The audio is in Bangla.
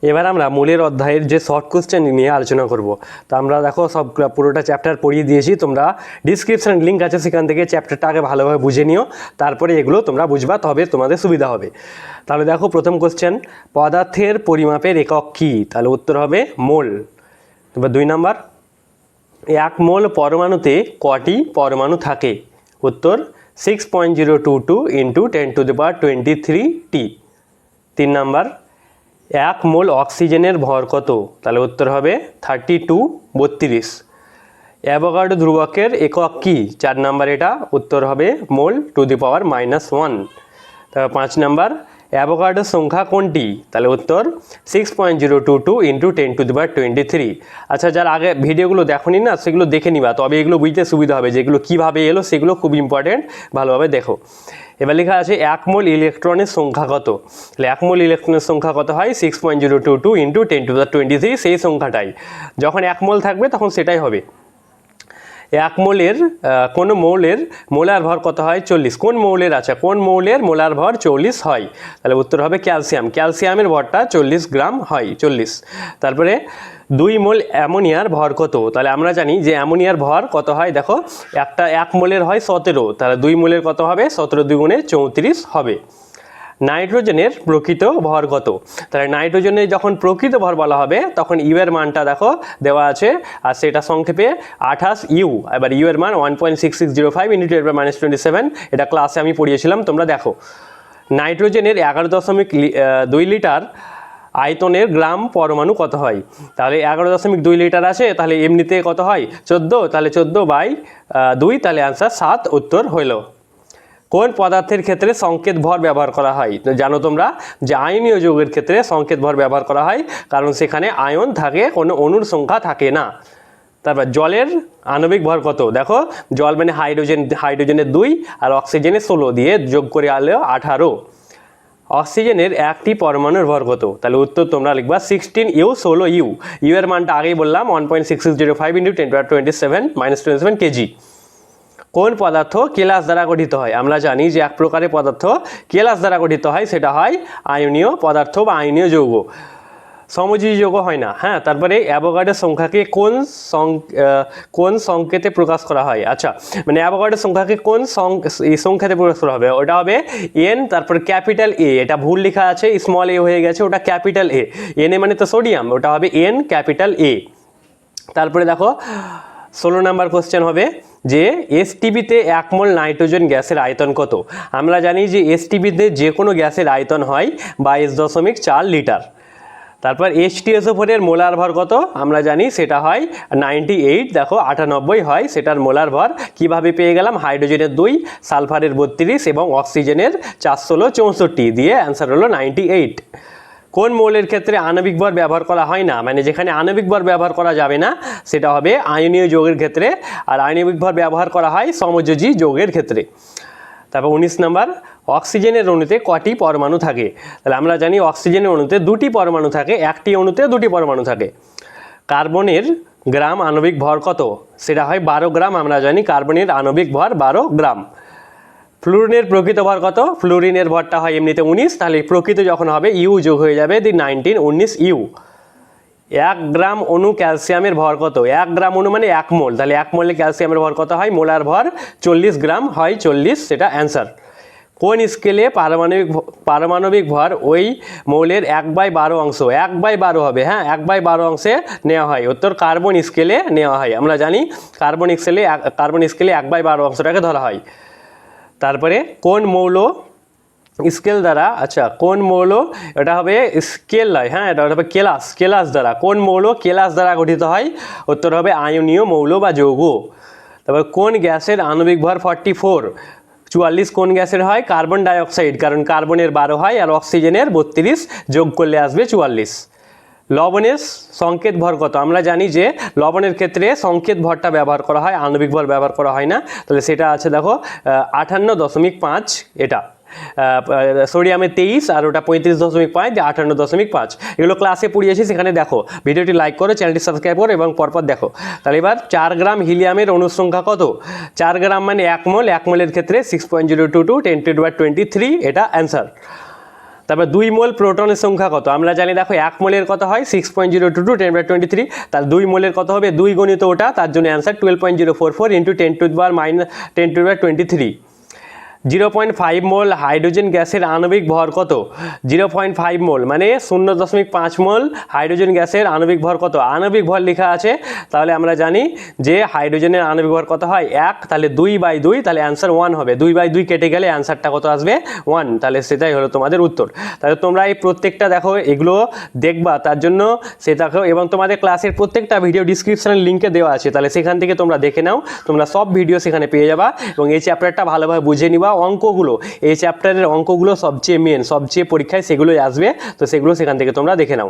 এবার আমরা মূলের অধ্যায়ের যে শর্ট কোশ্চেন নিয়ে আলোচনা করব। তো আমরা দেখো সব পুরোটা চ্যাপ্টার পড়িয়ে দিয়েছি, তোমরা ডিসক্রিপশন লিঙ্ক আছে সেখান থেকে চ্যাপ্টারটা আগে ভালোভাবে বুঝে নিও, তারপরে এগুলো তোমরা বুঝবা, তবে তোমাদের সুবিধা হবে। তাহলে দেখো প্রথম কোশ্চেন, পদার্থের পরিমাপের একক কী? তাহলে উত্তর হবে মোল। এবার 2 নাম্বার, 1 মোল পরমাণুতে কটি পরমাণু থাকে? উত্তর 6.022 × 10⁻23 টি। 3 নাম্বার, 1 মোল অক্সিজেনের ভর কত? তাহলে উত্তর হবে 3232। অ্যাভোগাড্রো ধ্রুবকের একক কী? 4 নাম্বার এটা, উত্তর হবে মোল (-1). তারপর 5 নাম্বার, অ্যাভোগাড্রো সংখ্যা কোনটি? তাহলে উত্তর 6.022 × 10⁻23। আচ্ছা, যারা আগে ভিডিওগুলো দেখোনি না সেগুলো দেখে নিবা, তবে এগুলো বুঝতে সুবিধা হবে, যেগুলো কীভাবে এলো সেগুলো খুব ইম্পর্টেন্ট, ভালোভাবে দেখো। এবার লেখা আছে 1 মোল ইলেকট্রনের সংখ্যা কত? তাহলে 1 মোল ইলেকট্রনের সংখ্যা কত হয়? 6.022 × 10⁻23, সেই সংখ্যাটাই। যখন 1 মোল থাকবে তখন সেটাই হবে। 1 মোলের কোনো মৌলের মোলার ভর কত হয়? 40। কোন মৌলের? আচ্ছা, কোন মৌলের মোলার ভর 40 হয়? তাহলে উত্তর হবে ক্যালসিয়াম। ক্যালসিয়ামের ভরটা 40 গ্রাম হয়, 40। তারপরে 2 মোল অ্যামোনিয়ার ভর কত? তাহলে আমরা জানি যে অ্যামোনিয়ার ভর কত হয়, দেখো 1 মোলের হয় 17, তাহলে 2 মোলের কত হবে? 17 × 2 = 34 হবে। নাইট্রোজেনের প্রকৃত ভর কত? তাহলে নাইট্রোজেনের যখন প্রকৃত ভর বলা হবে তখন ইউ এর মানটা দেখো দেওয়া আছে, আর সেটা সংক্ষেপে 28 ইউ। এবার ইউ এর মান 1.6605 × 10⁻27। এটা ক্লাসে আমি পড়িয়েছিলাম, তোমরা দেখো। নাইট্রোজেনের 11.2 লিটার আয়তনের গ্রাম পরমাণু কত হয়? তাহলে 11.2 লিটার আছে, তাহলে এমনিতে কত হয়? 14, তাহলে 14/2, তাহলে অ্যান্সার 7 উত্তর হইল। কোন পদার্থের ক্ষেত্রে সংকেত ভর ব্যবহার করা হয়? জানো তোমরা যে আয়নীয় যৌগের ক্ষেত্রে সংকেত ভর ব্যবহার করা হয়, কারণ সেখানে আয়ন থাকে, কোনো অণুর সংখ্যা থাকে না। তারপর জলের আণবিক ভর কত? দেখো, জল মানে হাইড্রোজেনের 2 আর অক্সিজেনের 16 দিয়ে যোগ করে আনলে 18। অক্সিজেনের একটি পরমাণুর ভর কত? তাহলে উত্তর তোমরা লিখবা 16U 16U। ইউ এর মানটা আগেই বললাম 1.6605 × 10⁻27 কেজি। কোন পদার্থ কেলাস দ্বারা গঠিত হয়? আমরা জানি যে এক প্রকারের পদার্থ কেলাস দ্বারা গঠিত হয়, সেটা হয় আয়নীয় পদার্থ বা আয়নীয় যৌগ, সমযোজী যৌগ হয় না। হ্যাঁ, তারপরে অ্যাভোগাড্রো সংখ্যাকে কোন সংকেতে প্রকাশ করা হয়? আচ্ছা, মানে অ্যাভোগাড্রো সংখ্যাকে কোন সংখ্যাতে প্রকাশ করা হবে? ওটা হবে এন, তারপর ক্যাপিটাল এ। এটা ভুল লেখা আছে, স্মল এ হয়ে গেছে, ওটা ক্যাপিটাল এ। এন এ মানে তো সোডিয়াম, ওটা হবে এন ক্যাপিটাল এ। তারপরে দেখো 16 নাম্বার কোশ্চেন হবে যে এসটিবিতে 1 মোল নাইট্রোজেন গ্যাসের আয়তন কত? আমরা জানি যে এসটিবিতে যে কোনো গ্যাসের আয়তন হয় 22.4 লিটার। তারপর H2SO4 এর মোলার ভর কত? আমরা জানি সেটা হয় 98, দেখো 98 হয় সেটার মোলার ভর। কিভাবে পেয়ে গেলাম? হাইড্রোজেনের 2, সালফারের 32 এবং অক্সিজেনের 464 দিয়ে অ্যান্সার হলো 98। কোন মৌলের ক্ষেত্রে আণবিক ভর ব্যবহার করা হয় না? মানে যেখানে আণবিক ভর ব্যবহার করা যাবে না সেটা হবে আয়নীয় যৌগের ক্ষেত্রে, আর আণবিক ভর ব্যবহার করা হয় সমযোজী যৌগের ক্ষেত্রে। তারপর 19 নাম্বার, অক্সিজেনের অণুতে কটি পরমাণু থাকে? তাহলে আমরা জানি অক্সিজেনের অণুতে 2টি পরমাণু থাকে, একটি অণুতে 2টি পরমাণু থাকে। কার্বনের গ্রাম আণবিক ভর কত? সেটা হয় 12 গ্রাম। আমরা জানি কার্বনের আণবিক ভর 12 গ্রাম। ফ্লুরিনের প্রকৃত ভর কত? ফ্লুরিনের ভরটা হয় এমনিতে 19, তাহলে প্রকৃত যখন হবে ইউ যোগ হয়ে যাবে, 19 ইউ। 1 গ্রাম অণু ক্যালসিয়ামের ভর কত? 1 গ্রাম অণু মানে 1 মোল, তাহলে 1 মোলে ক্যালসিয়ামের ভর কত হয়? মোলার ভর 40 গ্রাম হয়, 40, সেটা অ্যান্সার। কোন স্কেলে পারমাণবিক ভর ওই মৌলের 1/12 অংশ? 1/12 হবে, হ্যাঁ, 1/12 অংশে নেওয়া হয়। উত্তর কার্বন স্কেলে নেওয়া হয়। আমরা জানি কার্বন স্কেলে 1/12 অংশটাকে ধরা হয়। তারপরে কোন মৌল স্কেল দ্বারা, আচ্ছা কোন মৌল, এটা হবে স্কেল নয়, হ্যাঁ, এটা হবে কেলাস দ্বারা। কোন মৌল কেলাস দ্বারা গঠিত হয়? উত্তর হবে আয়নীয় মৌল বা যৌগ। তারপর কোন গ্যাসের আণবিক ভর 44? 44 কোন গ্যাসের হয়? কার্বন ডাইঅক্সাইড, কারণ কার্বনের 12 হয় আর অক্সিজেনের 32, যোগ করলে আসবে 44। লবণের সংকেত ভর কত? আমরা জানি যে লবণের ক্ষেত্রে সংকেত ভরটা ব্যবহার করা হয়, আণবিক ভর ব্যবহার করা হয় না, তাহলে সেটা আছে দেখো 58.5। এটা সোডিয়ামের 23 আর ওটা 35.5, 58.5। এগুলো ক্লাসে পড়িয়েছি, সেখানে দেখো। ভিডিওটি লাইক করো, চ্যানেলটি সাবস্ক্রাইব করো এবং পরপর দেখো। তাহলে এবার 4 গ্রাম হিলিয়ামের অণুর সংখ্যা কত? 4 গ্রাম মানে 1 মোল। 1 মোলের ক্ষেত্রে 6.022 × 10⁻23, এটা অ্যান্সার। তারপর 2 মোল প্রোটনের সংখ্যা কত? আমরা জানি দেখো 1 মোলের কত হয় 6.022 10^23, তাহলে 2 মোলের কত হবে 2 গণিত ওটা, তার জন্য অ্যান্সার 12.044 ইন্টু 10^-23। 0.5 মোল হাইড্রোজেন গ্যাসের আণবিক ভর কত? 0.5 মোল মানে 0.5 মোল হাইড্রোজেন গ্যাসের আণবিক ভর কত? আণবিক ভর লেখা আছে, তাহলে আমরা জানি যে হাইড্রোজেনের আণবিক ভর কত হয় 1, তাহলে 2/2, তাহলে অ্যান্সার 1 হবে। 2/2 কেটে গেলে অ্যান্সারটা কত আসবে? 1, তাহলে সেটাই হলো তোমাদের উত্তর। তাহলে তোমরা এই প্রত্যেকটা দেখো এগুলো দেখবা, তার জন্য সে দেখো, এবং তোমাদের ক্লাসের প্রত্যেকটা ভিডিও ডিসক্রিপশনের লিঙ্কে দেওয়া আছে, তাহলে সেখান থেকে তোমরা দেখে নাও, তোমরা সব ভিডিও সেখানে পেয়ে যাবা এবং এই চ্যাপ্টারটা ভালোভাবে বুঝে নিবা। অঙ্কগুলো, এই চ্যাপ্টারের অঙ্কগুলো সবচেয়ে মেন, সবচেয়ে পরীক্ষায় সেগুলোই আসবে, তো সেগুলো সেখান থেকে তোমরা দেখে নাও।